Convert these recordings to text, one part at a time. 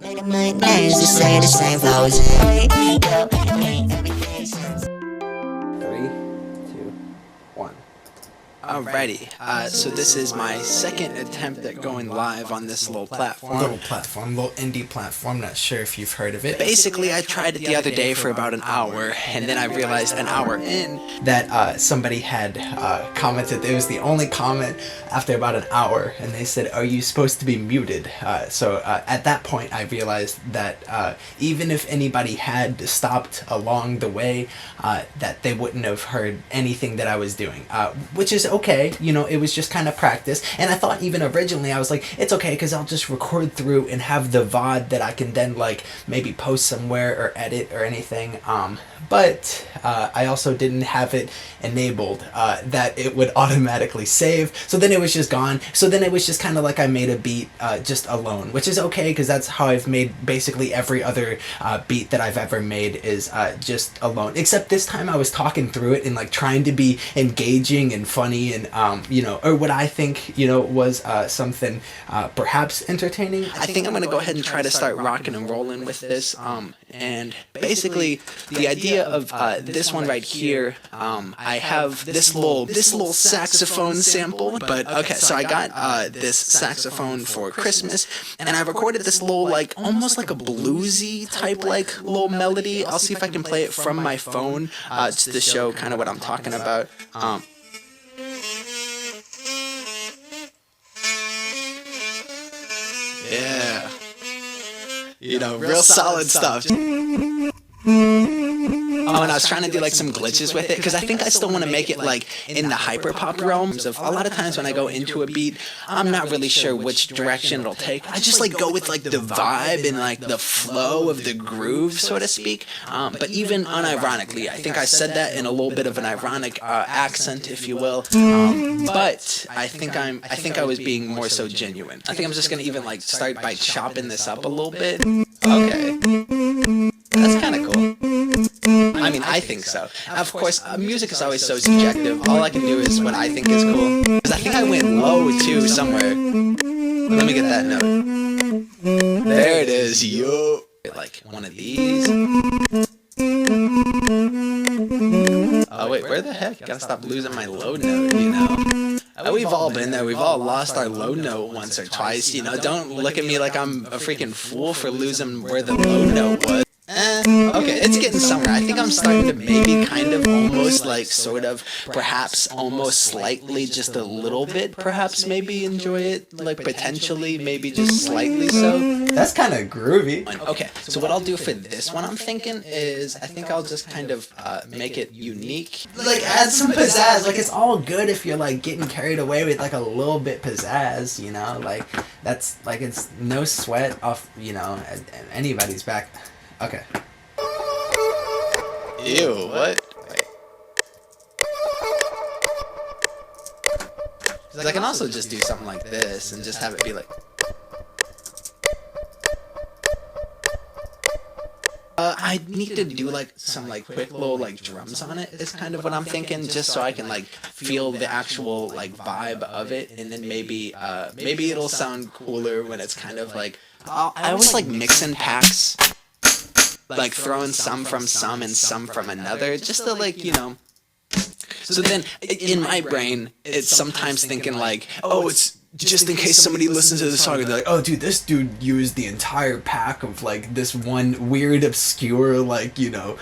Making my names to say the same flows. Three, two, one. Alrighty, so this is my second attempt at going live on this little platform. Little indie platform, not sure if you've heard of it. Basically, I tried it the other day for about an hour, and then I realized an hour in that somebody had commented. It was the only comment after about an hour, and they said, "Are you supposed to be muted?" So at that point, I realized that even if anybody had stopped along the way, that they wouldn't have heard anything that I was doing, which is okay. You know, it was just kind of practice. And I thought even originally I was like, it's okay because I'll just record through and have the VOD that I can then like maybe post somewhere or edit or anything. But I also didn't have it enabled that it would automatically save. So then it was just gone. So then it was just kind of like I made a beat just alone, which is okay because that's how I've made basically every other beat that I've ever made is just alone. Except this time I was talking through it and like trying to be engaging and funny and you know, or what I think, you know, was something perhaps entertaining. I think I'm gonna go ahead and try to start rocking and rolling with this. And basically, the idea of this one right here, I have this little saxophone sample. But okay, so I got this saxophone for Christmas, and I recorded this little like almost like a bluesy type like little melody. I'll see if I can play it from my phone to show kind of what I'm talking about. Yeah. You know, real solid stuff. Oh, and I was trying to do like some glitches with it because I think I still want to make it like in the hyperpop realms of a lot of times when I go into a beat, I'm not really sure which direction it'll take. I just like go with like the vibe and like the flow of the groove, so to speak. But even unironically, I think I said that in a little bit of an ironic accent, if you will. But I think I was being more so genuine. I think I'm just gonna even like start by chopping this up a little bit. Okay. That's kind of cool. I mean, I think so. Of course, music is always so subjective. All I can do is what I think is cool. Because I think I went low, too, somewhere. Let me get that note. There it is, yo. Like, one of these. Oh, wait, where the heck? Gotta stop losing my low note, you know? We've all been there. We've all lost our low note once or twice, you know? Don't look at me like I'm a freaking fool for losing where the low note was. Okay, it's getting somewhere. I think I'm starting to maybe kind of almost like sort of perhaps almost slightly just a little bit perhaps maybe enjoy it, like potentially maybe just slightly so. That's kind of groovy. Okay, so what I'll do for this one I'm thinking is I think I'll just kind of make it unique. Like add some pizzazz. Like it's all good if you're like getting carried away with like a little bit pizzazz, you know? Like that's like it's no sweat off, you know, anybody's back. Okay. Ew, what? Wait. 'Cause I can also just do something like this and just have it be like... I need to do like some like quick little like drums on it is kind of what I'm thinking, just so I can like feel the actual like vibe of it, and then maybe it'll sound cooler when it's kind of like... I always like mixing packs. Like throwing some from some and some from another, just to like, you know. So then in my brain, it's sometimes thinking like, oh, it's just in case somebody listens to the song and they're like, oh dude, this dude used the entire pack of like this one weird obscure like, you know,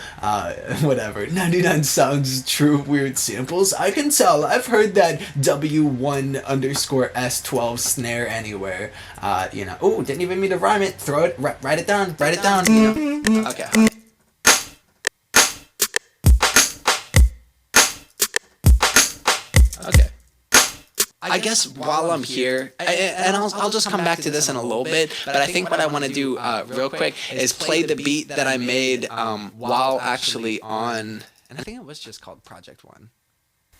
whatever 99 sounds true weird samples. I can tell, I've heard that W1_S12 snare anywhere, you know. Oh, didn't even mean to rhyme it. Throw it, write it down, you know. Okay. Okay. I guess while I'm here, and I'll just come back to this in a little bit, but I think what I want to do real quick is play the beat that I made while actually on, and I think it was just called Project 1.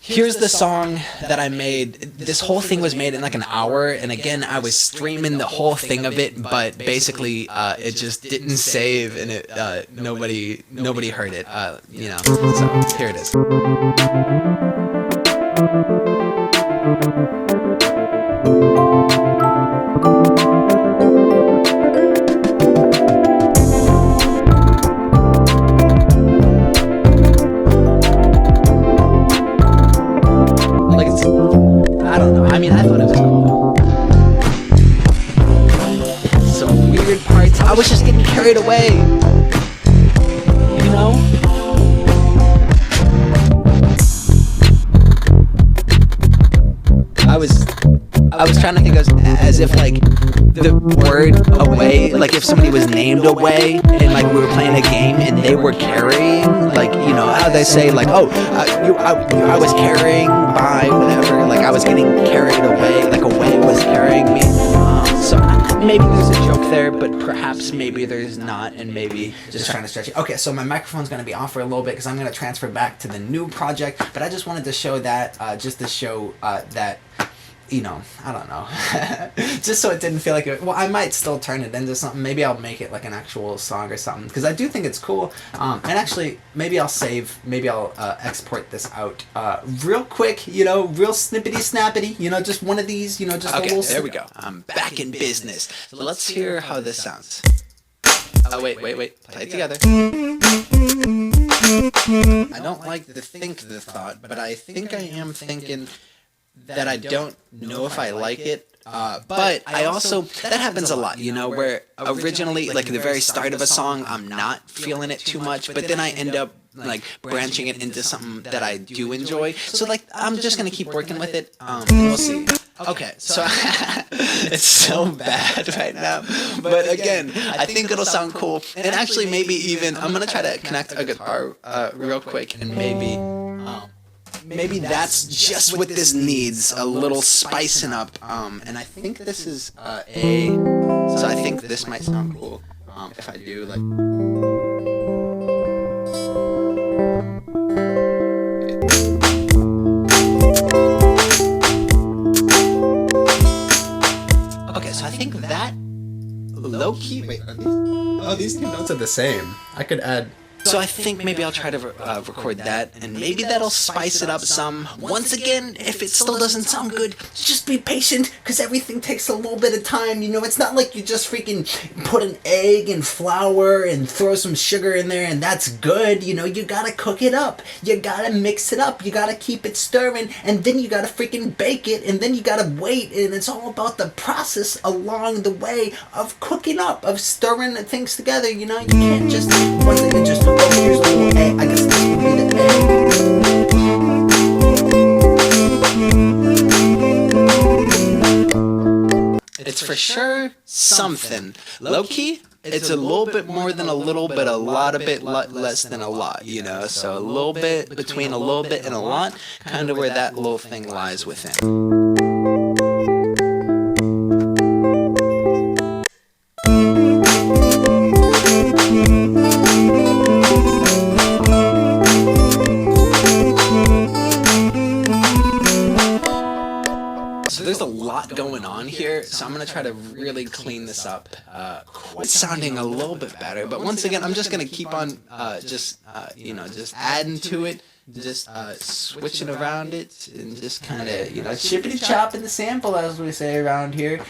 Here's the song that I made. This whole thing was made in like an hour, and again, I was streaming the whole thing of it, but basically, it just didn't save, and it nobody heard it, you know. So here it is. I was just getting carried away. You know? I was trying to think as if like the word away, like if somebody was named away and like we were playing a game and they were carrying, like, you know how they say like, oh, I was carrying by whatever, like I was getting carried away, like a wave was carrying me. So maybe there's a joke there, but perhaps maybe there's not, and maybe just trying to stretch it. Okay, so my microphone's going to be off for a little bit because I'm going to transfer back to the new project, but I just wanted to show that, just to show that, you know, I don't know, just so it didn't feel like it. Well, I might still turn it into something. Maybe I'll make it like an actual song or something, because I do think it's cool. And actually, maybe I'll export this out real quick, you know, real snippety snappity, you know, just one of these, you know, just okay, a little. There we go. I'm back in business. So let's hear how this sounds. Oh, wait. Play it together. I don't like to think the thought, but I think I am thinking that I don't know if I like it. But I also, that happens a lot, you know, where originally, like the very start of a song, I'm not feeling it too much, but then I end up like branching it into something that I do enjoy. So like, I'm just going to keep working with it. We'll see. Okay, so it's so bad right now, but again, I think it'll sound cool, and actually maybe even, I'm going to try to connect a guitar real quick, and maybe that's just what this needs, a little spicing up, and I think this is so I think this might sound cool, if I do, like... Okay, so I think that low-key... Wait, these two notes are the same. I could add... So I think maybe I'll try to record that, and maybe that'll spice it up some. Once again, if it still doesn't sound good, just be patient, because everything takes a little bit of time, you know. It's not like you just freaking put an egg and flour and throw some sugar in there and that's good, you know. You gotta cook it up, you gotta mix it up, you gotta keep it stirring, and then you gotta freaking bake it, and then you gotta wait, and it's all about the process along the way of cooking up, of stirring things together, you know. You can't just, oh, here's a little egg, I guess this would be the egg. It's for sure something. Low-key, it's a little bit more than a little, but a lot of bit less than a lot, you know? So a little bit between a little bit and a lot, kind of where that little thing lies within. Going on here, so I'm gonna try to really clean this up. It's sounding a little bit better, but once again, I'm just gonna keep on just adding to it, just switching around it, and just kind of, you know, chippity chopping the sample, as we say around here.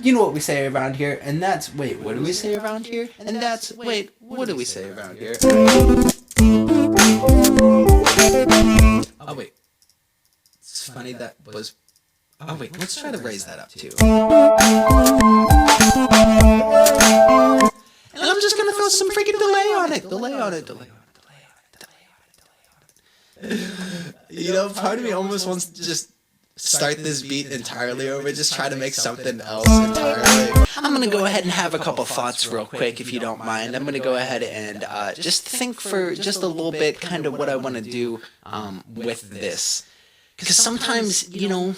You know what we say around here, and that's, wait, what do we say around here? And that's, wait, what do we say around here? Oh wait, it's funny that was. Oh wait, let's try to raise that up too. And I'm just gonna throw some freaking delay on it. Delay on it. You know, part of me almost wants to just start this beat entirely over, just try to make something else entirely. I'm gonna go ahead and have a couple thoughts real quick, if you don't mind. I'm gonna go ahead and just think for just a little bit, kind of what I want to do with this. Because sometimes, you know,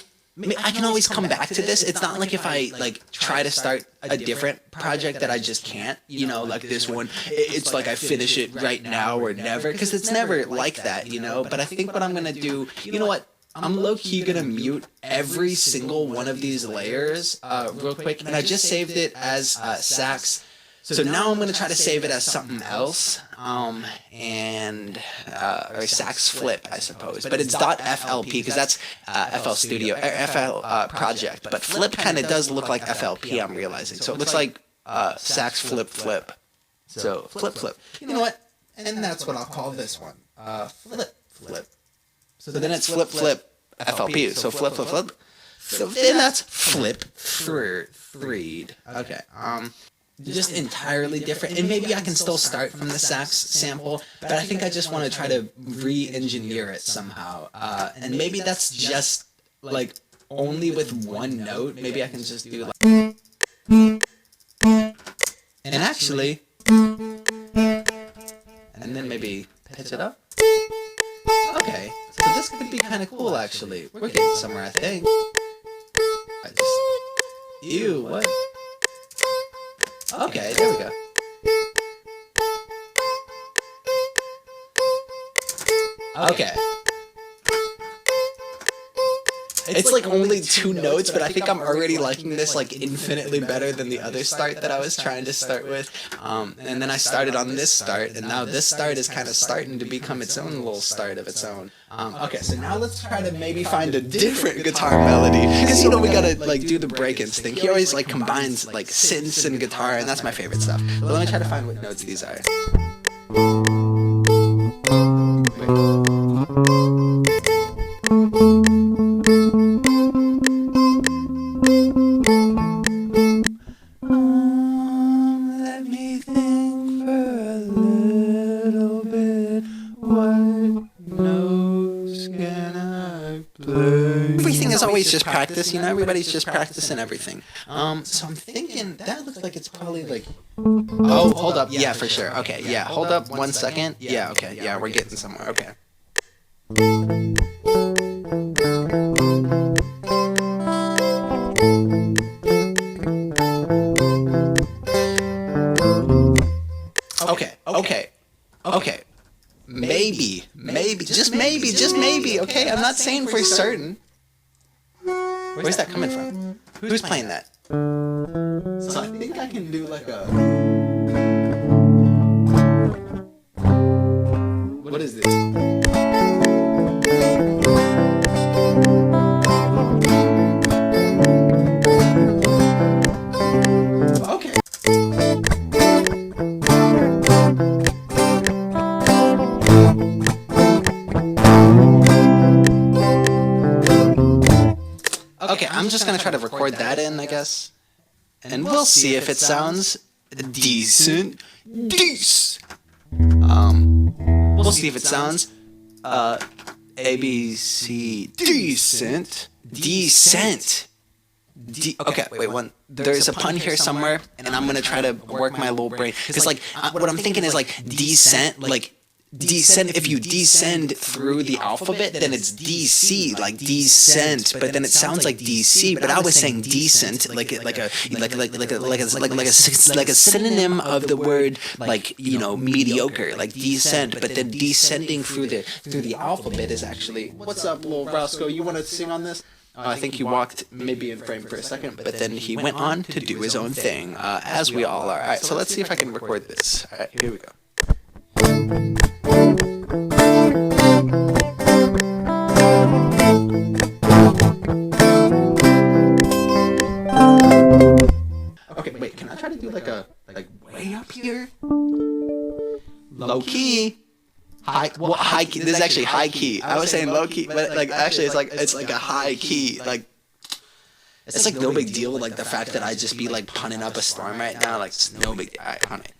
I can always come back to this. It's not like if I like try to start a different project that I just can't, you know, like this one, it's like I finish it right now or never, because it's never like that, you know. But I think what I'm gonna do, you know what, I'm low-key gonna mute every single one of these layers real quick, and I just saved it as sax. So now I'm going to try to save it as something else, or sax flip, I suppose. But it's .flp, because that's FL Studio, FL Project. But flip kind of does look like FLP, I'm realizing. So it looks like sax flip flip. So flip. You know what? And that's what I'll call this one. Flip. So then it's flip FLP. So flip. So then that's flip threed. Okay. just entirely different. And maybe I can still start from the sax sample, but I think I just want to try to re-engineer it somehow. And maybe that's just like only with one note. Maybe I can just do like, and actually, and then maybe pitch it up. Okay, so this could be kind of cool actually. We're getting somewhere, I think. Ew, what? Okay, there we go. Okay. It's like only 2 notes, but I think I'm already liking this like infinitely better than the other start that I was trying to start with. And then I started on this start, and now this start is kind of starting to become its own little start of its own. Okay, so now let's try to maybe find a different guitar melody, because you know we gotta like do the break-ins thing. He always like combines like synths and guitar, and that's my favorite stuff. So let me try to find what notes these are. Let me think for a little bit. What notes can I play? Everything is always just practice, you know. Everybody's just practicing everything. So I'm thinking that looks like it's probably like. Oh, hold up. Yeah, for sure. Okay, yeah. Hold up 1 second. Yeah. Okay. Yeah, we're getting somewhere. Okay. Okay. Maybe, just maybe, okay? I'm not saying for certain. Where's that coming from? Who's playing that? So I think I can do like a... What is this? Okay. Okay, I'm just gonna try to record that in, I guess. And we'll see if it sounds decent. We'll see if it sounds A, B, C, decent. Okay, wait, one. There's a pun here somewhere, and I'm gonna try to work my little brain. Because, like, what I'm thinking is, like, descent, like, descend, if you descend through the alphabet, then it's DC, like descent, but then it sounds like DC, but I was saying decent, like a synonym of the word, like, you know, mediocre, like descent, but then descending through the alphabet is actually, what's up, little Roscoe, you want to sing on this? I think he walked maybe in frame for a second, but then he went on to do his own thing, as we all are. Alright, so let's see if I can record this. Alright, here we go. Okay, wait, can I try to do like way up here? Low key. High key. This is actually high key. I was saying low key, but like actually it's like a high key. Like it's like no big deal with like the fact that I just be like punning up a storm right now. Like it's no big deal. Alright, on it.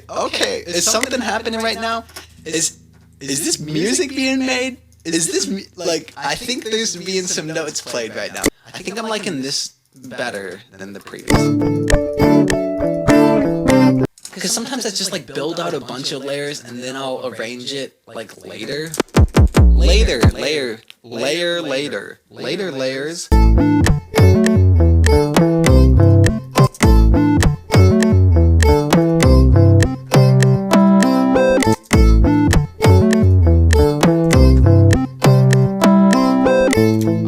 Okay. Is something happening right now? Is this music being made? Is this like, I think there's being some notes played right now. I think I'm liking this better than the previous. Because sometimes I just like build out a bunch of layers and then I'll arrange it like later. Later layers.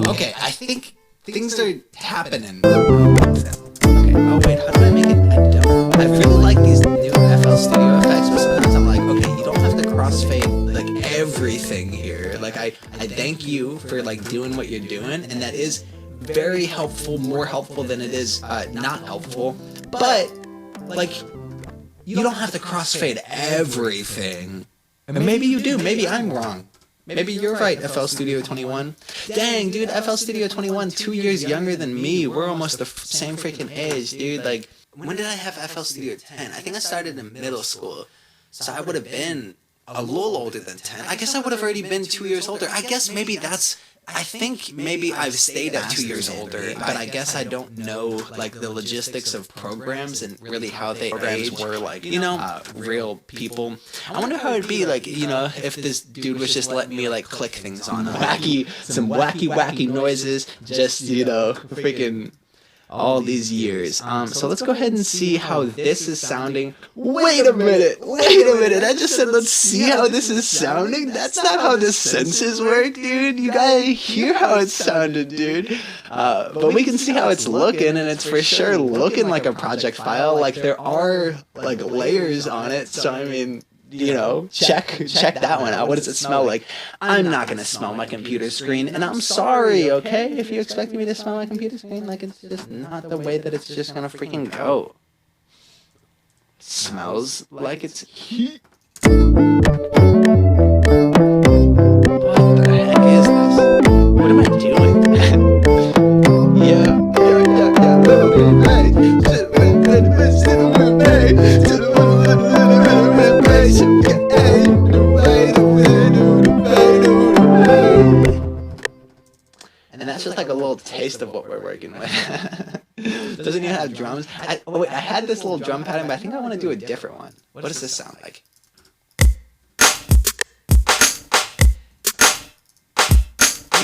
Okay, I think things are happening. Okay, oh wait, how do I make it? I really like these new FL Studio effects, but sometimes I'm like, okay, you don't have to crossfade like everything here. Like I thank you for like doing what you're doing, and that is very helpful, more helpful than it is not helpful. But like you don't have to crossfade everything. And maybe you do. Maybe I'm wrong. Maybe you're right, FL Studio 21. Dang, dude, FL Studio 21, 2 years younger than me. We're almost the same freaking age, dude. Like, when did I have FL Studio 10? I think I started in middle school. So I would have been a little older than 10. I guess I would have already been 2 years older. I guess maybe that's... I think maybe I've stayed at 2 years older, but I guess I don't know, like, the logistics of programs and really how they age were, like, you know, real people. I wonder how it'd be, like, you know, if this dude was just letting me, like, click things on some wacky noises, just, you know, freaking... all these years. So let's go ahead and see how this is sounding. Wait a minute. I just said let's see how this is sounding. That's not how the senses work, dude. You gotta hear how it sounded, dude. But we can see how it's looking, and it's for sure looking like a project file. Like there are like layers on it. So I mean, you know, check that one out. What does it smell like? I'm not gonna smell my computer screen, and I'm sorry, okay, if you expect me to smell my computer screen. Like, it's just not the way that it's just gonna freaking go. Smells like it's heat. What the heck is this? What am I doing? Yeah. And that's just like a little taste of what we're working with. Doesn't even have drums. I had this little drum pattern, but I think I want to do a different one. What does this sound like?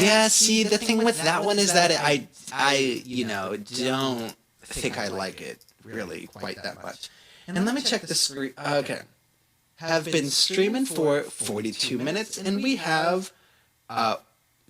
Yeah, see, the thing with that one is that I you know, don't think I like it really quite that much. And let me check the screen. Okay. Have been streaming for 42 minutes, and we have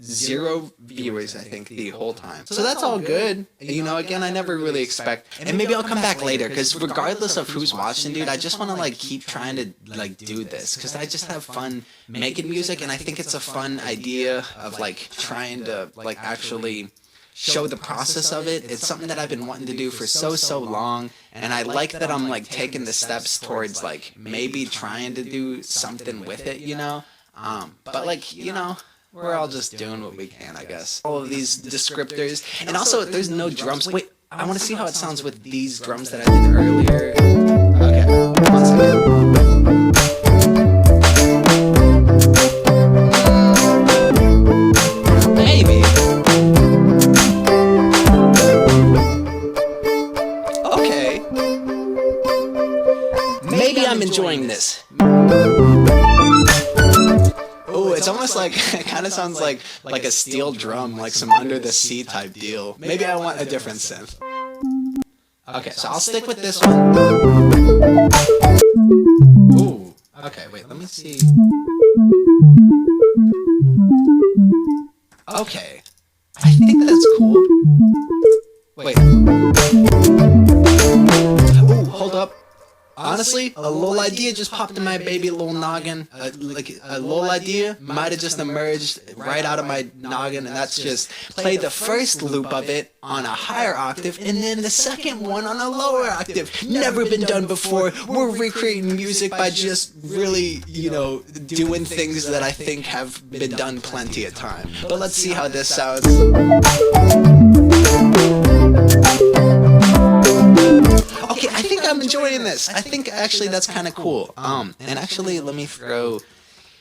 0 viewers, I think, the whole time. So that's all good. You know, again, I never really expect, and maybe I'll come back later, because regardless of who's watching, dude, I just want to, like, keep trying to, like, do this, because I just have fun making music, and I think it's a fun idea of, like, trying to, like, actually show the process of it. It's something that I've been wanting to do for so long, and I like that I'm, like, taking the steps towards, like, maybe trying to do something with it, you know? But, like, you know, we're all just doing what we can, I guess. All of these descriptors. And also, there's no drums. Wait, I want to see how it sounds with these drums that I did earlier. Okay, 1 second. Maybe. Okay. Maybe I'm enjoying this. Oh, it's almost like, it kind of sounds like a steel drum, like some Under the Sea type deal. Maybe I want a different synth. Okay, so I'll stick with this one. Ooh, okay, wait, let me see. Okay, I think that's cool. Wait. Ooh, hold up. Honestly, a little idea just popped in my baby little noggin. Like a little idea might have just emerged right out of my noggin, and that's just play the first loop of it on a higher octave, and then the second one on a lower octave. Never been done before. We're recreating music by just really, you know, doing things that I think have been done plenty of time. But let's see how this sounds. Okay, I think I'm enjoying this. I think actually that's kind of cool. And actually, let me throw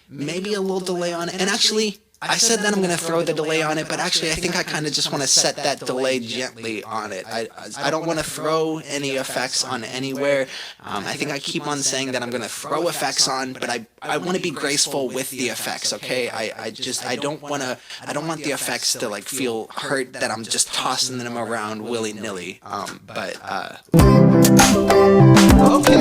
maybe a little delay on it. And actually, I said that I'm going to throw the delay on it, but actually I think I kind of just want to set that delay gently on it. I don't want to throw any effects on anywhere. I think I keep on saying that I'm going to throw effects on, but I want to be graceful with the effects, okay? I don't want the effects to, like, feel hurt that I'm just tossing them around willy-nilly. Okay.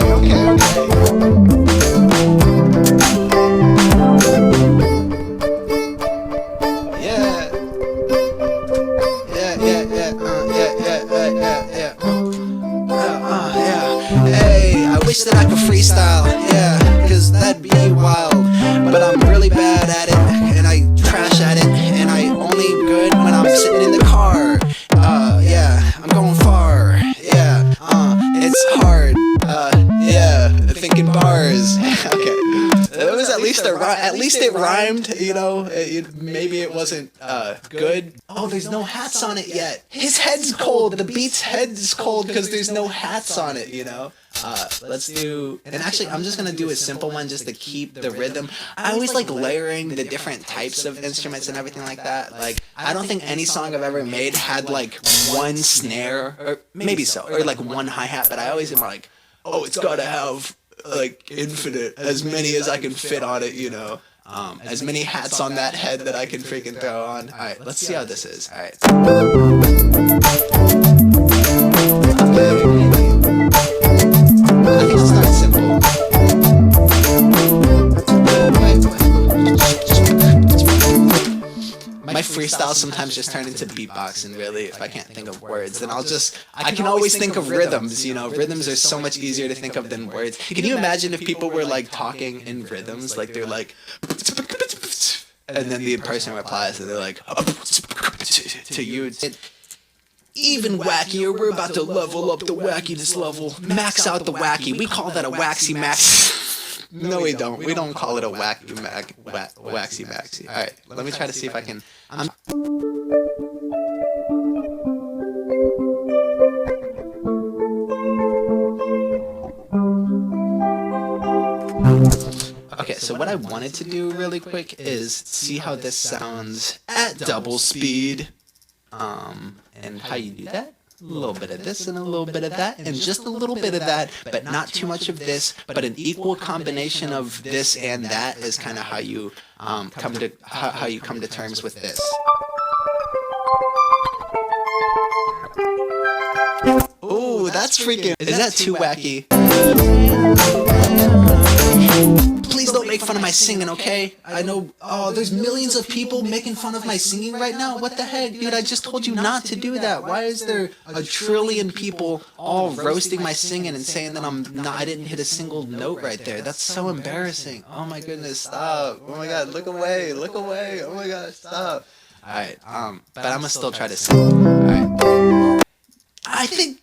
Hey, I wish that I could freestyle, yeah, cause that'd be wild. But I'm really bad at it, and I trash at it, and I only good when I'm sitting in the car. Yeah, I'm going far, yeah, it's hard, yeah. bars. Okay, it was at least it rhymed. You know, maybe it wasn't good. Oh, there's no hats on it yet. His head's cold. The beat's head's cold because there's no hats on it. You know. Let's do, and actually I'm just gonna do a simple one just to keep the rhythm. I always like layering the different types of instruments and everything like that. Like, I don't think any song I've ever made had like one snare, or maybe so, or like one hi-hat, but I always am like, oh, it's gotta have like infinite, as many as I can fit on it, you know. As many hats on that head that I can freaking throw on. Alright, let's see how this is. Alright. I think it's not simple. My freestyle sometimes just turn into beatboxing, really. If I can't think of words, then I can always think of rhythms, you know. Rhythms are so much easier to think of than words. Can you imagine if people were like talking in rhythms, like they're like, and then the person replies and they're like, to you, it's even wackier. We're about to level up the wackiness level. Max out the wacky. We call that a waxy max. No, we don't. We don't call it a waxy maxi. All right, let me try to see if I can. Okay, so what I wanted to do really quick is see how this sounds at double speed. And how you do that? A little bit of this and a little bit of that, and just a little bit of that, but not too much of this, but an equal combination of this and that is kind of how you come to terms with this. Ooh, that's freaking. Is that too wacky? Please don't make fun of my singing, okay? I know, oh, there's millions of people making fun of my singing right now. What the heck, dude? I just told you not to do that. Why is there a trillion people all roasting my singing and saying that I didn't hit a single note right there? That's so embarrassing. Oh my goodness, stop. Oh my god, look away, look away. Oh my god, stop. Alright, but I'm gonna still try to sing. Alright. I think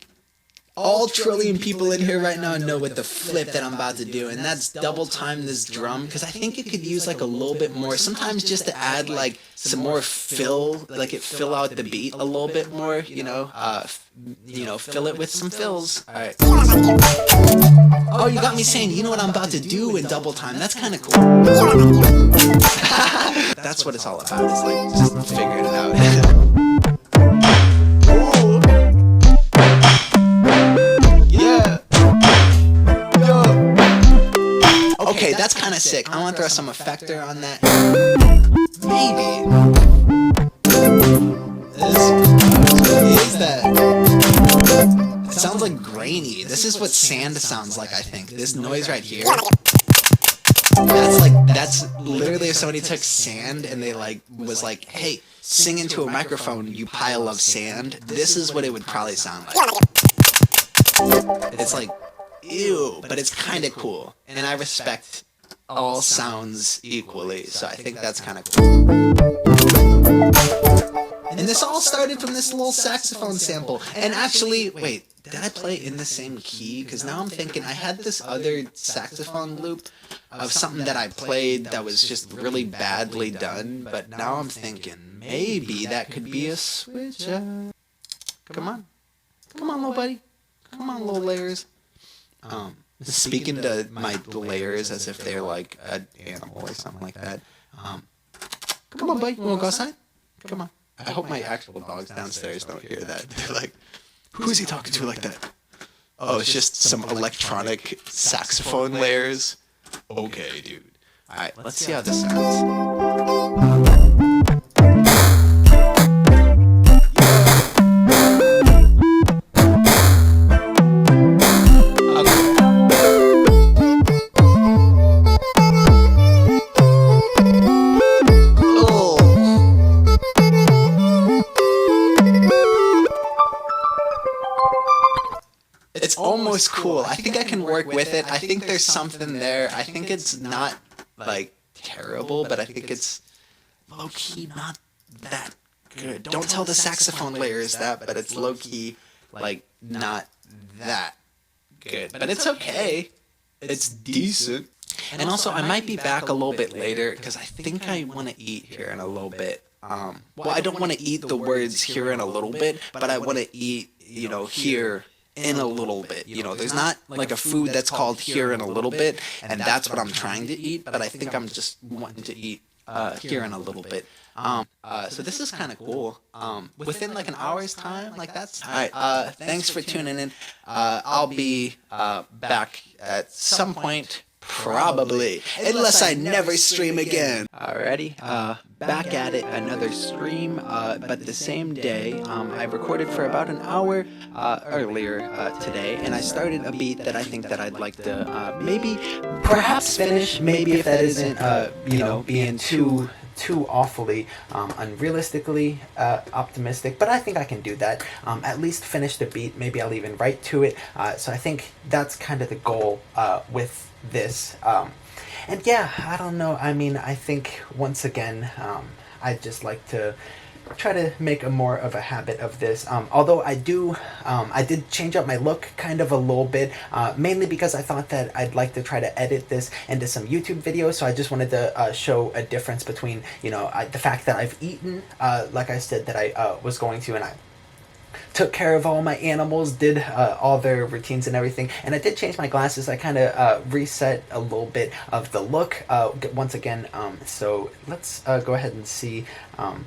all trillion people in here right now know what the flip that I'm about to do, and that's double time this drum, because I think it could use like a little bit more, sometimes just to add like some more fill, like it fill out the beat a little bit more, you know, fill it with some fills. Alright. Oh, you got me saying, you know what I'm about to do in double time, that's kind of cool. That's what it's all about, it's like just figuring it out. Okay, that's kind of sick. I want to throw some effector on that. Maybe. What is that? It sounds like grainy. This is what sand sounds like, I think. This noise right here. That's literally if somebody took sand and they was like, hey, sing into a microphone, you pile of sand. This is what it would probably sound like. It's like, ew, but it's kind of cool, and I respect all sounds equally, so I think that's kind of cool. And this all started from this little saxophone sample, and actually, wait, did I play in the same key? Because now I'm thinking I had this other saxophone loop of something that I played that was just really badly done, but now I'm thinking maybe that could be a switch up. Come on, little buddy. Come on, little layers. Speaking to my layers as if they're like an animal or something like that. Come on, buddy. You wanna go outside? Come on. I hope my actual dogs downstairs don't hear that. They're like, who's he talking to like that? Oh, it's just some electronic saxophone layers. Okay, dude. Alright, let's see how this sounds. It's almost cool. I think I can work with it. I think there's something there. I think it's not, like, terrible, but I think it's low-key not that good. Don't tell the saxophone layers that, but it's low-key, like, not that good. But it's okay. it's decent. And also, I might be back a little bit later because I think I want to eat here in a little bit. Well, I don't want to eat the words here in a little bit, but I want to eat, you know, here in a little bit. You know, there's not like a food that's called here in a little bit, and that's what I'm trying to eat, but I think I'm just wanting to eat here in a little bit. So this is kind of cool. Within like an hour's time, like that's all right. Thanks for tuning in. I'll be back at some point, probably, unless I never stream again. Alrighty, back at it, another stream, but the same day. I recorded for about an hour earlier today, and I started a beat that I think that I'd like to perhaps finish. Maybe if that isn't you know, being too awfully unrealistically optimistic, but I think I can do that. At least finish the beat. Maybe I'll even write to it. So I think that's kind of the goal with this. And yeah, I don't know. I mean, I think once again, I'd just like to try to make a more of a habit of this. Although I did change up my look kind of a little bit, mainly because I thought that I'd like to try to edit this into some YouTube videos. So I just wanted to show a difference between, you know, the fact that I've eaten, like I said that I was going to, and I took care of all my animals, did all their routines and everything, and I did change my glasses. I kind of reset a little bit of the look once again. So let's go ahead and see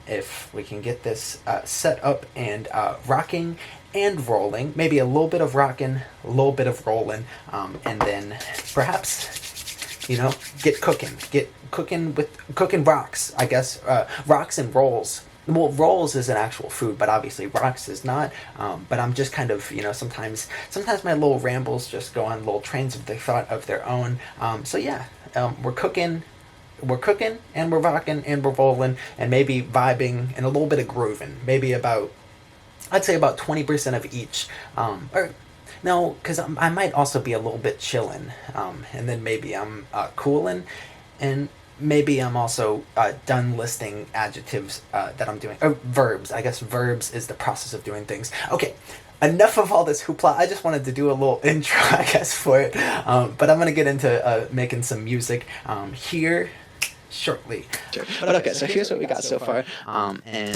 if we can get this set up and rocking and rolling. Maybe a little bit of rocking, a little bit of rolling, and then perhaps, you know, get cooking rocks, I guess. Rocks and rolls. Well, rolls is an actual food, but obviously rocks is not. But I'm just kind of, you know, sometimes my little rambles just go on little trains of thought of their own. So yeah, we're cooking, and we're rocking, and we're rolling, and maybe vibing, and a little bit of grooving. Maybe I'd say about 20% of each. Or no, because I might also be a little bit chilling, and then maybe I'm cooling, and maybe I'm also done listing adjectives that I'm doing. Or verbs. I guess verbs is the process of doing things. Okay, enough of all this hoopla. I just wanted to do a little intro, I guess, for it. But I'm going to get into making some music here shortly. Sure. But okay, so here's what we got so far. And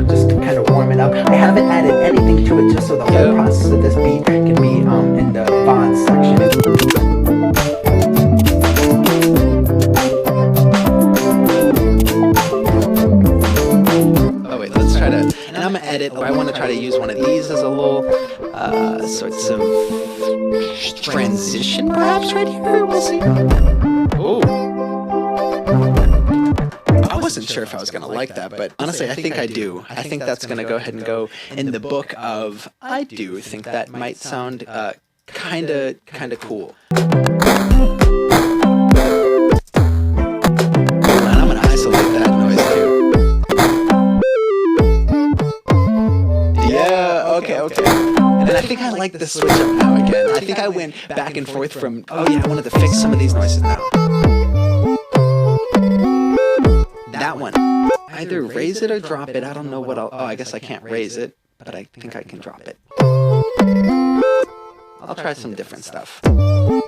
just kind of warm it up. I haven't added anything to it just so the whole process of this beat can be in the VOD section. And I'm gonna edit, or I want to try to use one of these as a little sorts of transition, perhaps, right here. We'll see. Ooh. I wasn't sure if I was gonna like that, but honestly, I think I do. I think that's gonna go ahead and go in the book of. I do think that might sound kind of cool. And I'm gonna isolate that noise too. Okay. And I think I like the switch up now again. I think I went back and forth from, oh yeah, I wanted to fix some of these noises now. That one. Either raise it or drop it. I don't know what I'll, I guess I can't raise it, but I think I can drop it. I'll try some different stuff. Ooh,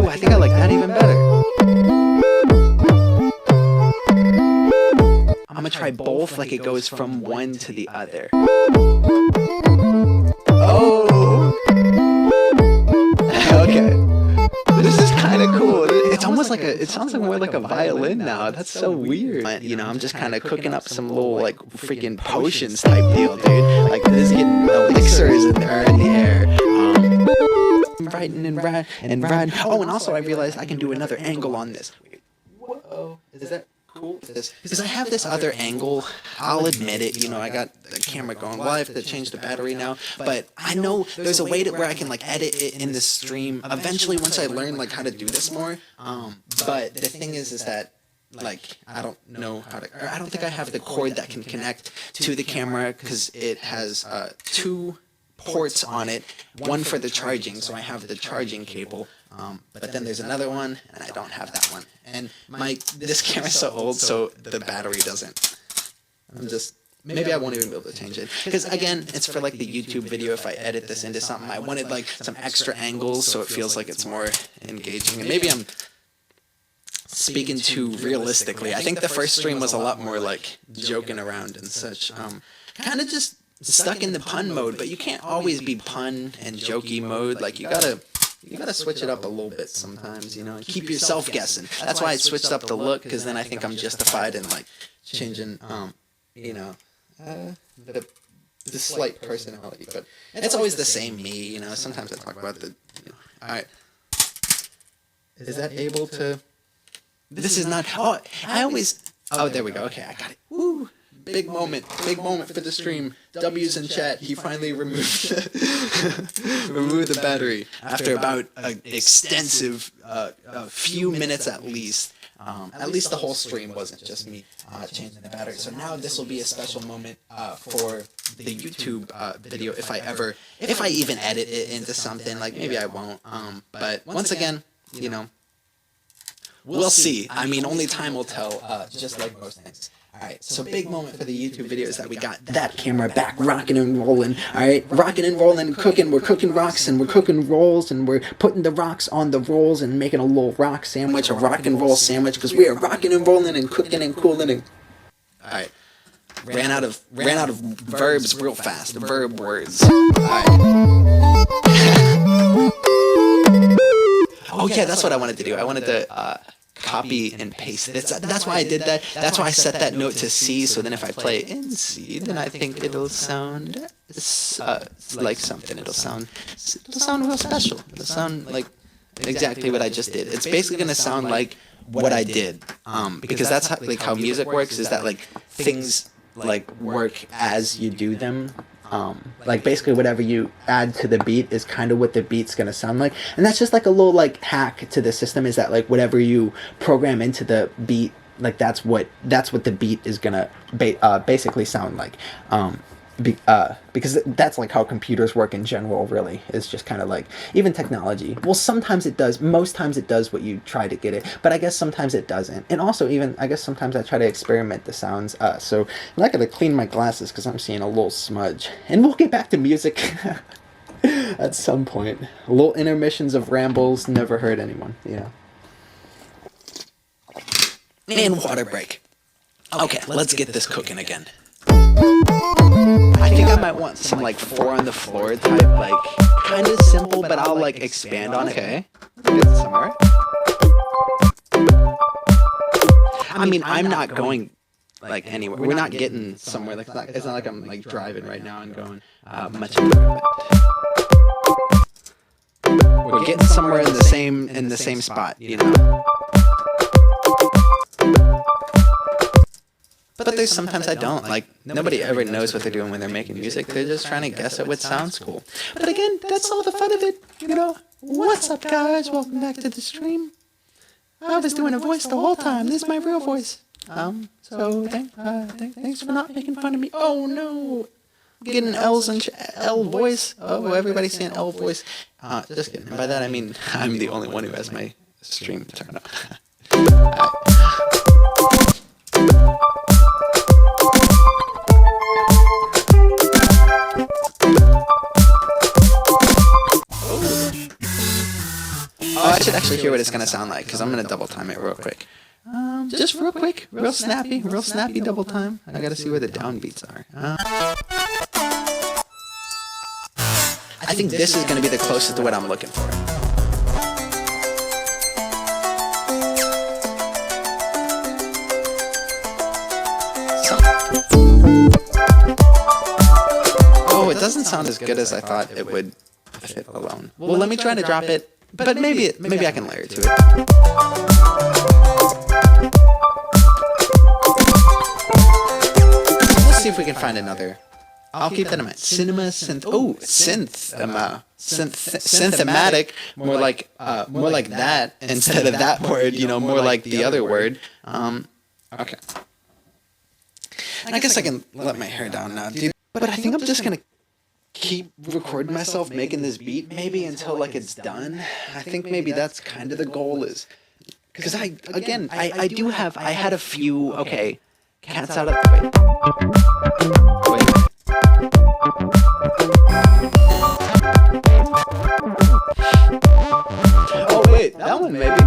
I think I like that even better. I'm gonna try both, like it goes from one to the other. Oh! Okay. This is kind of cool. It's almost like it sounds like more like a violin now. That's so weird. You know, I'm just kind of cooking up some little, like, freaking potions type deal, dude. Like, this is getting elixirs in the air. Writing and riding. Oh, and also I realized I can do another angle on this. Whoa. Is that cool? Because I have this other angle. I'll admit it. You know, I got the camera going. Well, I have to change the battery now. But I know there's a way where I can, like, edit it in the stream. Eventually, once I learn, like, how to do this more. But the thing is that, like, I don't know how to, or I don't think I have the cord that can connect to the camera because it has two ports on it, one for the charging, so I have the charging cable, but then there's another one, and I don't have that one. And this camera's so old, so the battery doesn't. I'm just maybe I won't even be able to change it. Because again, it's for like the YouTube video. If I edit this into something, I wanted like some extra angles so it feels like it's more engaging. And maybe I'm speaking too realistically. I think the first stream was a lot more like joking around and such. Kind of just stuck in the pun mode, but you can't always be pun and jokey mode. Like you gotta switch it up a little bit sometimes, you know, and keep yourself guessing. That's why I switched up the look, because then I think I'm justified in like changing, you know, the slight personality. But it's always the same me, you know. Sometimes I talk about the, you know. All right, is that able to? This is not. Oh, I always. Oh, there we go. Okay, I got it. Woo! Big moment for the stream. W's in chat. He finally removed the battery after about an extensive few minutes at least. At least the whole stream wasn't just me changing the battery. So now this will be a special moment for the YouTube video if I even edit it into something. Like maybe I won't. But once again, you know, we'll see. I mean, only time will tell. Just like most things. Alright, so big moment for the YouTube video is that we got that camera back rocking and rolling. Alright, rocking and rolling, cooking. We're cooking rocks and we're cooking rolls and we're putting the rocks on the rolls and making a little rock sandwich, a rock and roll sandwich, because we are rocking and rolling and cooking and cooling and... Alright, ran out of verbs real fast, verb words. Alright. Oh yeah, that's what I wanted to do. I wanted to... copy and paste. That's why I did that. That's why I set that note to C, so then if I play it in C, then I think it'll sound like something. It'll sound real special. It'll sound like exactly what I just did. It's basically going to sound like what I did, because that's how music works, is that like things like work as you do them. Like basically whatever you add to the beat is kind of what the beat's gonna sound like, and that's just like a little like hack to the system, is that like whatever you program into the beat, like that's what the beat is gonna basically sound like. Because that's like how computers work in general, really. It's just kind of like, even technology. Well, sometimes it does. Most times it does what you try to get it. But I guess sometimes it doesn't. And also, even, I guess sometimes I try to experiment the sounds. So I'm not going to clean my glasses because I'm seeing a little smudge. And we'll get back to music at some point. Little intermissions of rambles never hurt anyone, you know. And water break. Okay, let's get this cooking again. I think I might want some like 4 on the floor type, like kind of simple, but I'll like expand on it. Okay, get somewhere. I mean, I'm not going like anywhere. We're not getting somewhere. Like it's not like I'm like driving right now and going much improvement. We're getting somewhere in the same spot, you know. But there's sometimes I don't. Like, nobody ever knows what they're doing when they're making music. They're just trying to guess at what sounds cool. But again, that's all the fun of it, you know. What's up, guys? Welcome back to the stream. I was doing a voice the whole time. This is my real voice. So thanks for not making fun of me. Oh, no. I'm getting L's and L voice. Oh, everybody's saying L voice. Just kidding. And by that, I mean I'm the only one who has my stream turned on. Oh, I should actually hear what it's going to sound like, because I'm going to double time it real quick. Just real quick, real snappy double time. I got to see where the downbeats are. I think this is going to be the closest to what I'm looking for. Oh, it doesn't sound as good as I thought it would if it alone. Well, let me try to drop it. But maybe I can layer to it. Let's see if we can find another. I'll keep that in mind. Synthematic. More like that instead of that word. You know, more like the other word. Okay. I guess I can let my hair down now, dude. But I think I'm just gonna keep recording myself making this beat maybe until like it's done. I think maybe that's kind of the goal, is because I had a few. Okay, Cat's out of the way. Wait. Oh wait, that one maybe.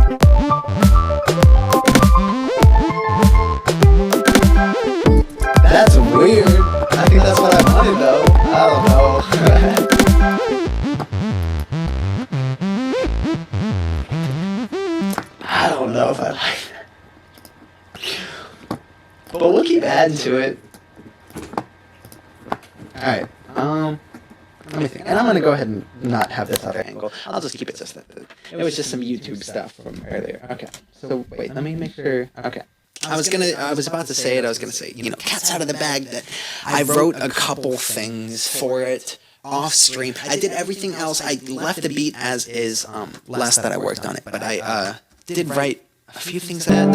That's weird. I think that's what I wanted though. I don't know. I don't know if I like that. But we'll keep adding to it. Alright, let me think. And I'm gonna go ahead and not have this other angle. I'll just keep it just that. It was just some YouTube stuff from earlier. Okay. So wait, let me make sure. Okay. I was about to say it. I was gonna say, you know, cat's out of the bag. That I wrote a couple things for it off stream. I did everything else. I left the beat as is. Last that I worked on it, but I did write a few things that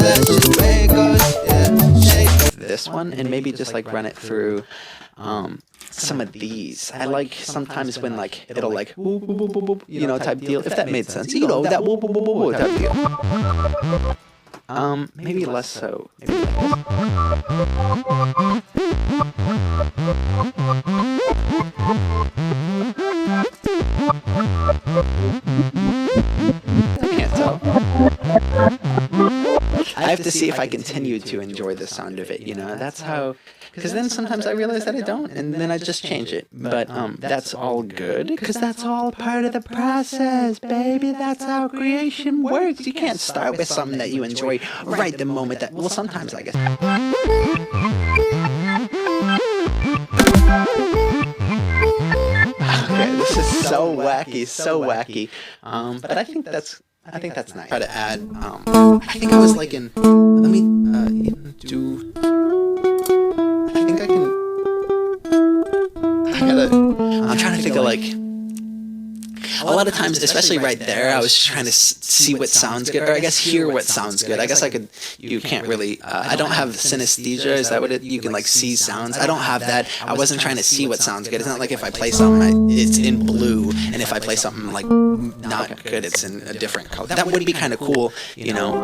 this one, and maybe just like run it through some of these. I like sometimes when like it'll like whoop, whoop, whoop, whoop, whoop, you know, type deal, if that made sense, you know, that whoop, whoop, whoop, whoop, whoop type deal. Maybe less so. Maybe like I can't tell. I have to see if I continue to enjoy the sound of it, you know, that's how, because then sometimes I realize that I don't, and then I just change it, but that's all good, because that's all part of the process, baby, that's how creation works. You can't start with something that you enjoy right the moment that, well, sometimes I guess. Okay, this is so wacky, but I think that's nice. Try to add, I think I was like in, let me, do, I think I can, I'm trying to think of like, a lot of times, especially right there, I was just trying to see what sounds good, or I guess hear what sounds good. I guess I could, you can't really, I don't have synesthesia, is that what it, you can like see sounds? I don't have that. I wasn't trying to see what sounds good. It's not like if I play something, it's in blue, and if I play something like not good, it's in a different color. That would be kind of cool, you know?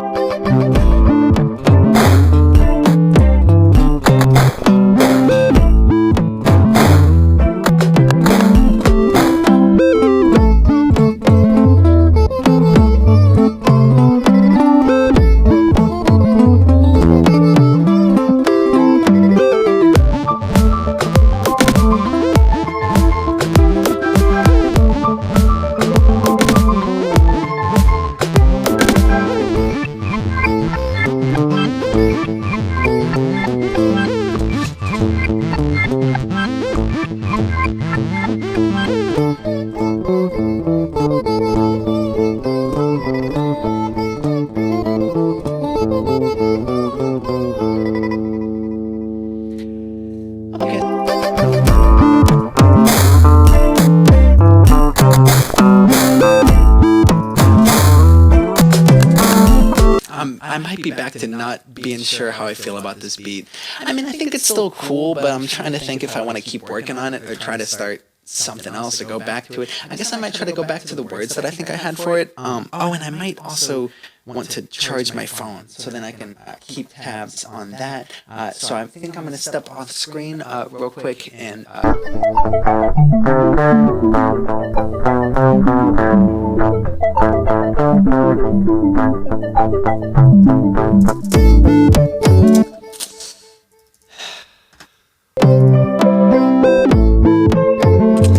I might be back to not being sure how I feel about this beat. I mean, I think it's still cool, but I'm trying to think if I want to keep working on it or try to start something else to go back to it. I guess I might try to go back to the words that I think I had for it. Oh, and I might also want to charge my phone so then I can keep tabs on that. So I think I'm going to step off screen real quick and...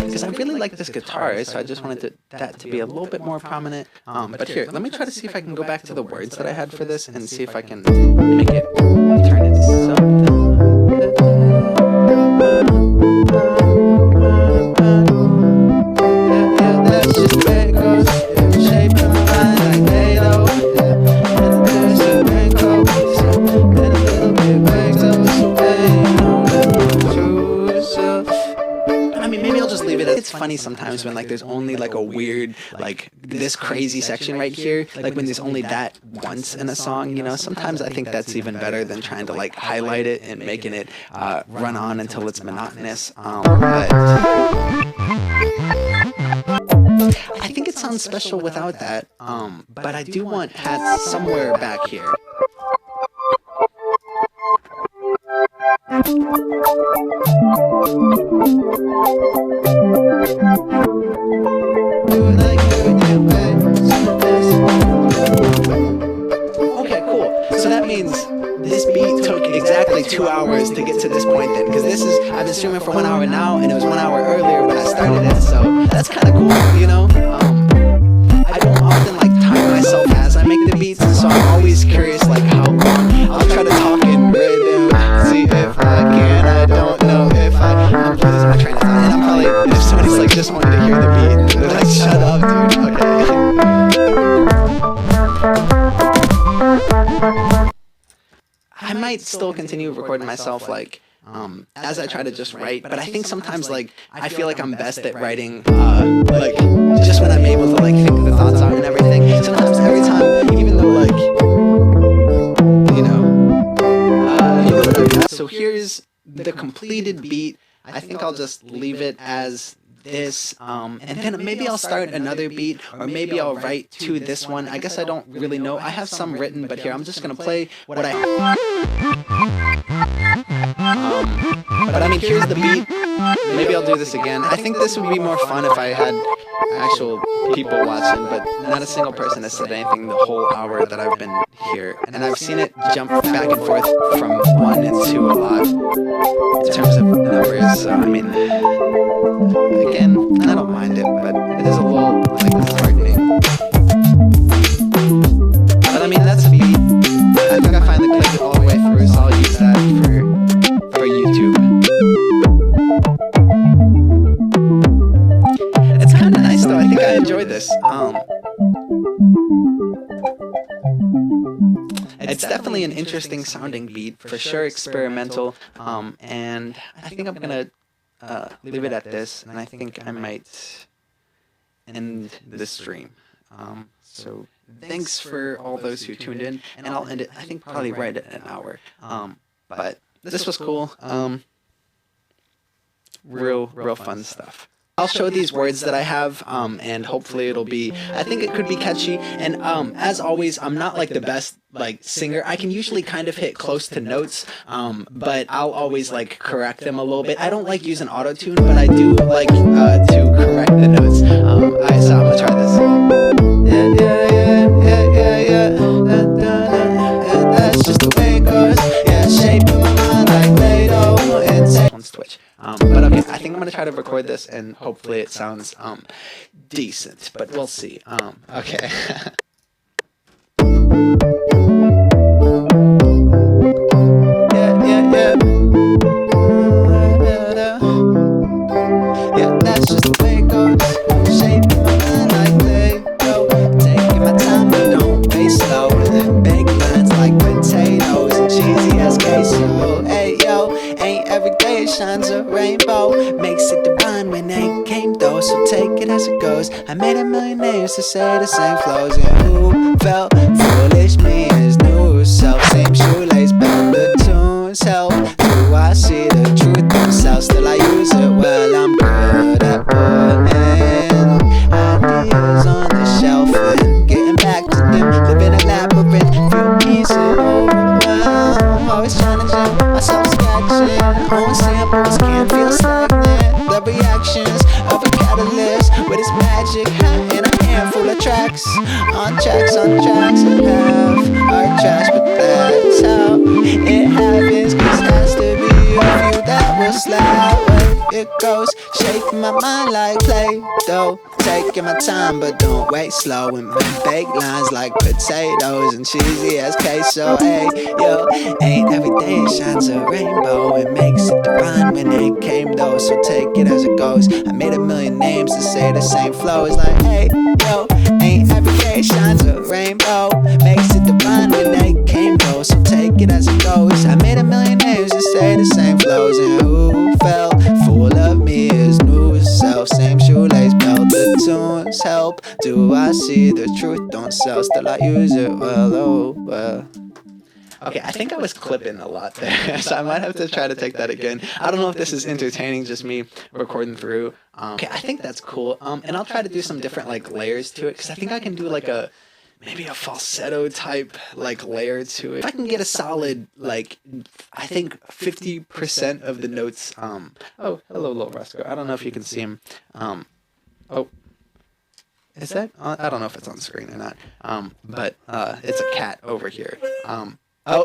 because I really like this guitar, so I just wanted that to be a little bit more prominent. But here, let me try to see if I can go back to the words that I had for this and see if I can make it turn into something. That's just the way it goes. Shape of my mind like Halo. That's just the way it goes. And a little bit way goes. I mean, maybe I'll just leave it. It's funny sometimes when like there's only like a weird, like this crazy section right here, like when there's only that once in a song, you know, sometimes I think that's even better than trying to like highlight it and making it run on until it's monotonous. But I think it sounds special without that, but I do want hats somewhere back here. Okay, cool. So that means this beat took exactly 2 hours to get to this point then, because this is, I've been streaming for 1 hour now, and it was 1 hour earlier when I started it, so that's kind of cool, you know? I don't often like time myself as I make the beats, so I'm always curious like how long. I'll try to talk in rhythm, see if I can. I don't know if I'm losing my train of thought, and I'm probably, if somebody's like just wanting to hear the beat, they're like, shut up, dude. Okay. I might still continue recording myself like as I try to just write, but I think sometimes like I feel like I'm best at writing like just when I'm able to like think the thoughts out and everything. Sometimes every time, even though like you know what I mean. So here's the completed beat. I think I'll just leave it as this, and then maybe I'll start another beat, or maybe I'll write to this one. I guess I don't really know. I have some written, but here I'm just gonna play what I. But I mean, here's the beat. Maybe I'll do this again. I think this would be more fun if I had actual people watching, but not a single person has said anything the whole hour that I've been here, and I've seen it jump back and forth from 1 and 2 a lot in terms of numbers. So I mean, again, I don't mind it, but it is a little like disheartening. But I mean, that's a beat. I think I finally clicked it all the way through, so I'll use that for YouTube. It's kind of nice though. I think I enjoyed this. It's definitely an interesting sounding beat, for sure, experimental. And I think I'm gonna leave it at this, and I think I might end the stream. So thanks for all those who tuned in, and I'll end it, I think, probably right at an hour. But this was cool. Real fun stuff. I'll show these words that I have, and hopefully it'll be, I think it could be catchy. And as always, I'm not like the best like singer. I can usually kind of hit close to notes, but I'll always like correct them a little bit. I don't like using auto-tune, but I do like to correct the notes. Alright, so I'm gonna try this. Yeah. That's just the way it goes. Yeah, shaping my mind like Play-Doh and take one switch. But okay, I think I'm gonna try to record this, and hopefully it sounds decent, but we'll see. Okay. Yeah, that's just the way it goes. Shaping my mind like Play-Doh, taking my time but don't waste slow. Big lines like potatoes and cheesy as queso. Hey yo, ain't every day it shines a rainbow. Makes it divine when ain't came though, so take it as it goes. I made a million names to say the same flows, and who felt foolish? Me and his new self. Same shoelace, bend the tunes help. Do I see the truth themselves? Still I use it well. I'm good at putting ideas on the shelf and getting back to them. Living a labyrinth, feel peace and overwhelm. Always trying to jump myself sketching on samples, can't feel stagnant. The reactions of a catalyst with its magic hat and a handful of tracks. On tracks, and have our trash, but that's how it happens. Cause has to be a few that will slide when it goes. Shaping my mind like Play-Doh, taking my time but don't wait slow. And my baked lines like potatoes and cheesy as queso. Hey yo, ain't every day it shines a rainbow. It makes it divine when it came though, so take it as it goes. I made a million names to say the same flow. It's like hey yo, ain't every day it shines a rainbow. Makes it divine when they came though, so take it as it goes. I made a million names to say the same flows, and who felt full of me is new self. Same shoelace belt, the tunes help. Do I see the truth don't sell? Still I use it well, oh well. Okay, I think I was clipping a lot there, so I might have to try to take that again. I don't know if this is entertaining, just me recording through. Okay, I think that's cool. And I'll try to do some different like layers to it, because I think I can do like maybe a falsetto type like layer to it. If I can get a solid like, I think 50% of the notes. Oh, hello, little Roscoe. I don't know if you can see him. Oh. Is that? I don't know if it's on screen or not. But it's a cat over here. Oh.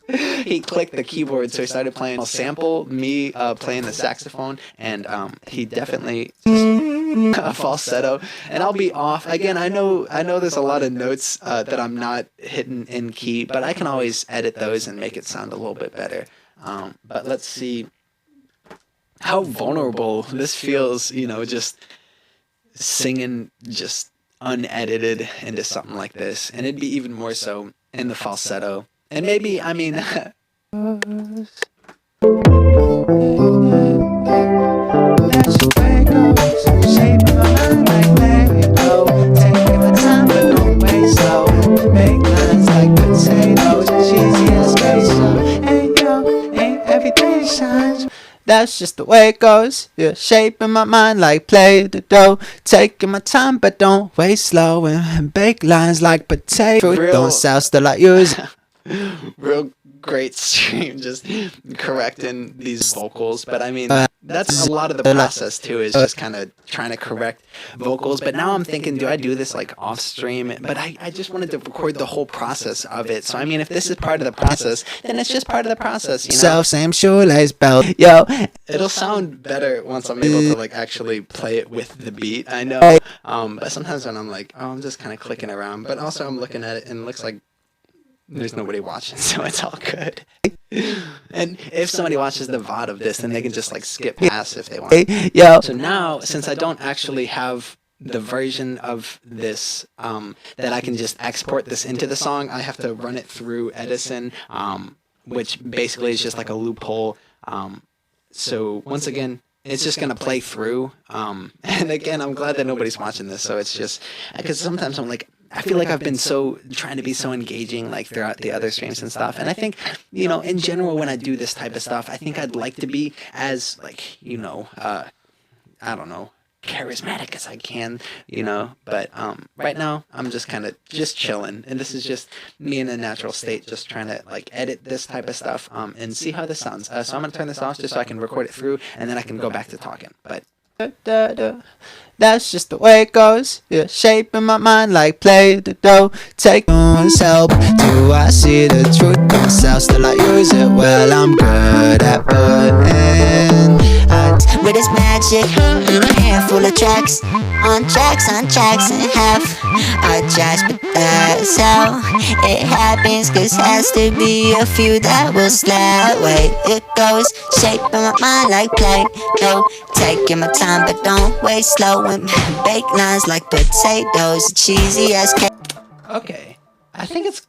He clicked the keyboard, so he started playing. I'll sample me playing the saxophone, and he definitely just a falsetto, and I'll be off again. I know there's a lot of notes that I'm not hitting in key, but I can always edit those and make it sound a little bit better. But let's see how vulnerable this feels. Just singing just unedited into something like this, and it'd be even more so in the falsetto. And maybe, I mean, that's just the way it goes. Shaping my mind like Lego. Taking my time, but don't waste slow. Make lines like potatoes. Cheesy as queso. Hey yo, ain't every day shines. That's just the way it goes. Yeah, shaping my mind like Play-Doh. Taking my time, but don't waste slow. And bake lines like potato. Don't sound still like yours. Real great stream, just correcting these vocals. But I mean, that's a lot of the process too, is just kind of trying to correct vocals. But now I'm thinking, do I do this like off stream? But I just wanted to record the whole process of it. So I mean, if this is part of the process, then it's just part of the process, same shoelace belt, yo. It'll sound better once I'm able to like actually play it with the beat. I know. But sometimes when I'm like, oh, I'm just kind of clicking around. But also I'm looking at it and it looks like there's nobody watching, so it's all good. And if somebody watches the VOD of this, then they can just like skip past if they want. Yo. So now, since I don't actually have the version of this that I can just export this into the song, I have to run it through Edison, which basically is just like a loophole. So once again, it's just going to play through. And again, I'm glad that nobody's watching this. So it's just, because sometimes I'm like, I feel like I've been trying to be so engaging like throughout the other streams and stuff. And I think, in general, when I do this type of stuff, I think I'd like to be as like, I don't know, charismatic as I can, but right now I'm just kind of just chilling, and this is just me in a natural state, just trying to like edit this type of stuff and see how this sounds. So I'm gonna turn this off just so I can record it through, and then I can go back to talking. But that's just the way it goes. Yeah, shaping my mind like Play-Doh. Take one's help. Do I see the truth myself? Still I use it well. I'm good at putting with his magic and a handful of tracks on tracks and half I jazz, but that's how it happens, cause has to be a few that will slap. Way it goes, shaping my mind like Play-Doh. Taking my time but don't waste slow, and bake lines like potatoes, cheesy as cake. Okay, I think it's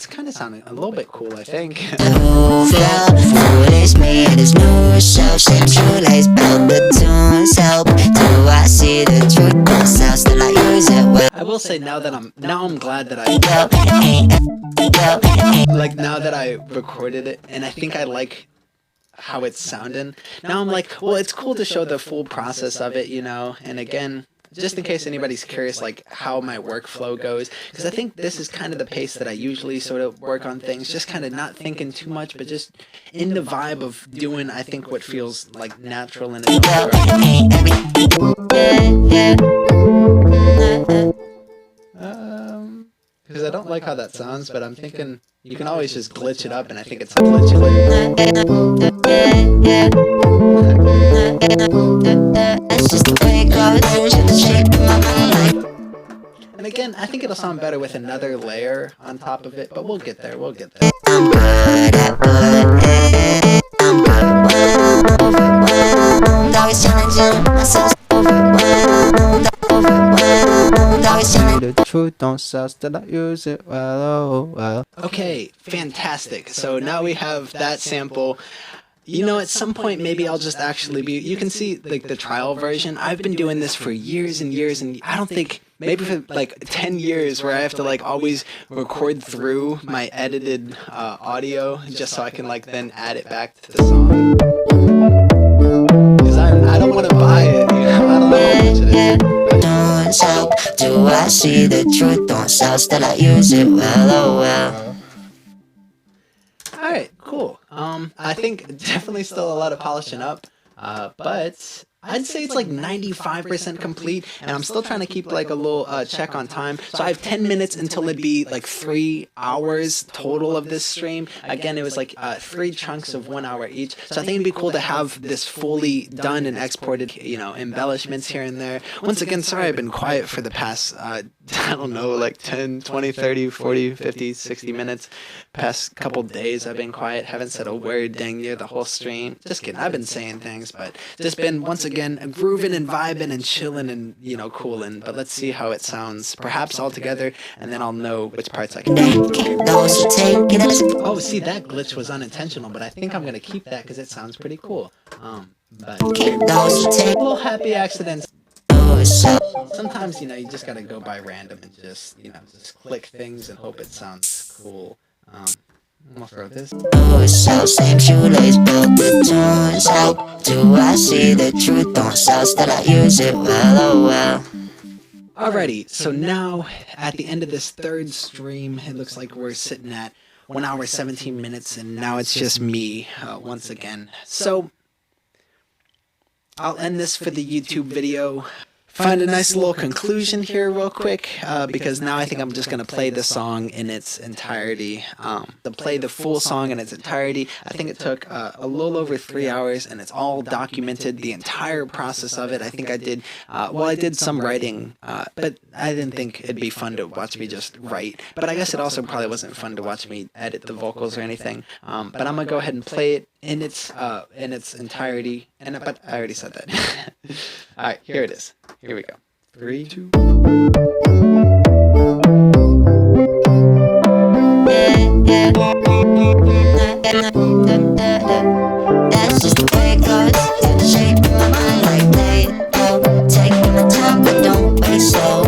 kind of sounding a little bit cool, I think. Foolish me and his new self, same shoelace belt, the tunes help. Do I see the truth myself? Still I use it well. I will say now I'm glad that now that I recorded it, and I think I like how it's sounding. Now I'm like, well, it's cool to show the full process of it, and again, just in case anybody's curious, like how my workflow goes, because I think this is kind of the pace that I usually sort of work on things, just kind of not thinking too much, but just in the vibe of doing, I think, what feels like natural and because I don't like how that sounds, but I'm thinking you can always just glitch it up, and I think it's glitchy. And again, I think it'll sound better with another layer on top of it, but we'll get there. I'm good at putting. I'm good overwhelmed. Always challenging myself. Overwhelmed. Always challenging. The truth don't sell, still I use it well. Oh well. Okay, fantastic. So now we have that sample. At some point, maybe I'll just actually you can see like the trial version. I've been doing this for years and years, and I don't think, maybe for like 10 years, where I have to like always record through my edited audio just so I can like then add it back to the song. Because I don't want to buy it, I don't know how much it is. Do I see the truth? Don't sell, still I use it well. Oh well. Alright, cool. I think definitely still a lot of polishing up, but I'd say it's like 95% complete, and I'm still trying to keep like a little check on time. So I have 10 minutes until it'd be like 3 hours total of this stream. Again, it was like 3 chunks of 1 hour each. So I think it'd be cool to have this fully done and exported, you know, embellishments here and there. Once again, sorry I've been quiet for the past, I don't know, like 10, 20, 30, 40, 50, 60 minutes. Past couple days I've been quiet, haven't said a word dang near the whole stream. Just kidding, I've been saying things, but just been, once again, grooving and vibing and chilling and, you know, cooling. But let's see how it sounds, perhaps all together, and then I'll know which parts I can do. Oh, see, that glitch was unintentional, but I think I'm going to keep that because it sounds pretty cool. But little happy accidents. Sometimes, you know, you just got to go by random and just, you know, just click things and hope it sounds cool. I'm gonna throw this. Same shoelace, but the tunes how do I see the truth on cells that I use it well, oh well. Alrighty, so now at the end of this third stream, it looks like we're sitting at 1 hour 17 minutes, and now it's just me once again. So I'll end this for the YouTube video. Find a nice little conclusion here real quick, because now I think I'm just going to play the song in its entirety. To play the full song in its entirety, I think it took a little over 3 hours, and it's all documented, the entire process of it. I think I did, well, I did some writing, but I didn't think it'd be fun to watch me just write. But I guess it also probably wasn't fun to watch me edit the vocals or anything. But I'm going to go ahead and play it in its entirety. But I already said that. All right, here it is. Here we go. 3, 2. That's just the way it goes. Shaping my mind like Play-Doh. Taking my time, but don't waste slow.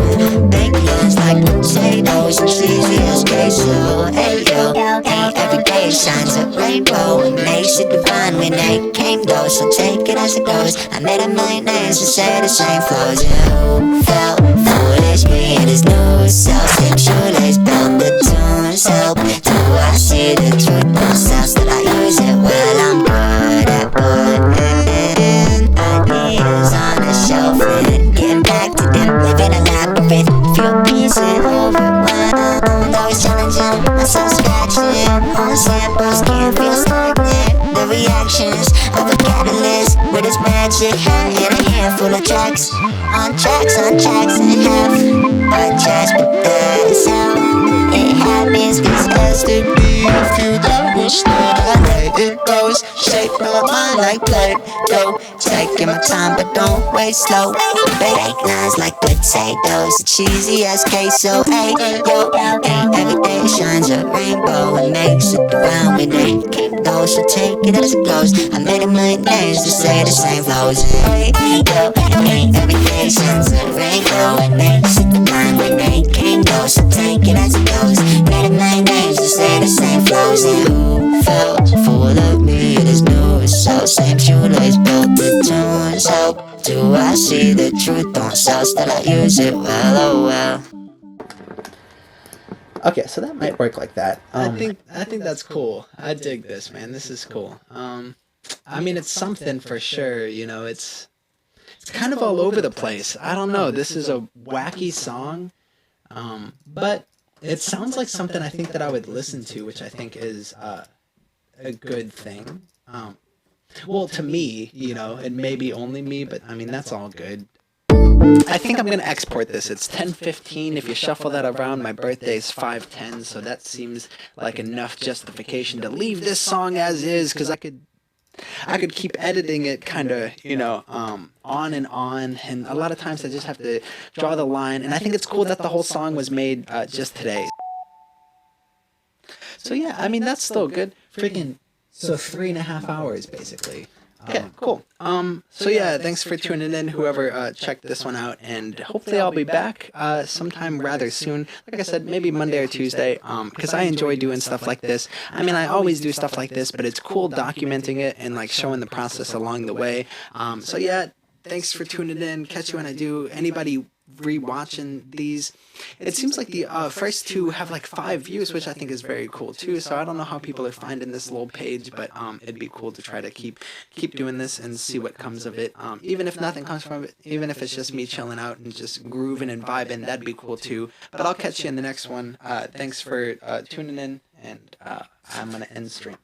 Bacon like potatoes and cheesy as queso. Hey yo, hey, every day shines a rainbow and makes it divine when they came though. So take it as it goes. I made a million names to say the same flows. And who felt foolish? Me and his new self. Same shoelace, built the tunes help. Do I see the truth? No sense that I use it well. I'm good at putting ideas on a shelf and getting back to them. Living a labyrinth, feel peace and overwhelmed. Always challenging myself, scratching on samples, can't feel stagnant. The reactions of a catalyst with its magic hat and a handful of tracks. On tracks and half. I just put the sound. It happens cause has to be a few that wish that I let it goes. Shape my mind like Play-Doh. Taking my time but don't waste slow. Baked lines like potatoes, cheesy as queso. Ay yo, ay, every day shines a rainbow and makes it divine when they can't go. So take it as it goes. I made a million names to say the same flows. Ay yo, ay, every day shines a rainbow and makes it divine when they can't go. So take it as it goes. Made a million names to say the same flows. And who felt full of me? It is new, so same shoelace, built the tunes help. Do I see the truth on cells that I use it well, oh well. Okay, so that might work like that. I think that's cool. I dig this, man. This is cool. I mean, it's something for sure. You know, it's kind of all over the place. I don't know. This is a wacky song, but it sounds like something I think that I would listen to, which I think is a good thing. Well, to me, you know, and maybe only me, but I mean, that's all good. I think I'm going to export this. It's 10:15. If you shuffle that around, my birthday is 5:10, so that seems like enough justification to leave this song as is, because I could keep editing it kind of, you know, on, and a lot of times I just have to draw the line, and I think it's cool that the whole song was made just today. So yeah, I mean, that's still good. Freaking, so 3.5 hours, basically. Okay, cool. So yeah, thanks for tuning in, whoever checked this one out, and hopefully I'll be back sometime rather soon. Like I said, maybe Monday or Tuesday, because I enjoy doing stuff like this. I mean, I always do stuff like this, but it's cool documenting it and like showing the process along the way. So yeah, thanks for tuning in. Catch you when I do. Anybody rewatching these. It seems like the first two have like 5 views, which I think is very cool too. So I don't know how people are finding this little page, but it'd be cool to try to keep doing this and see what comes of it. Even if nothing comes from it, even if it's just me chilling out and just grooving and vibing, that'd be cool too. But I'll catch you in the next one. Thanks for tuning in, and I'm gonna end stream.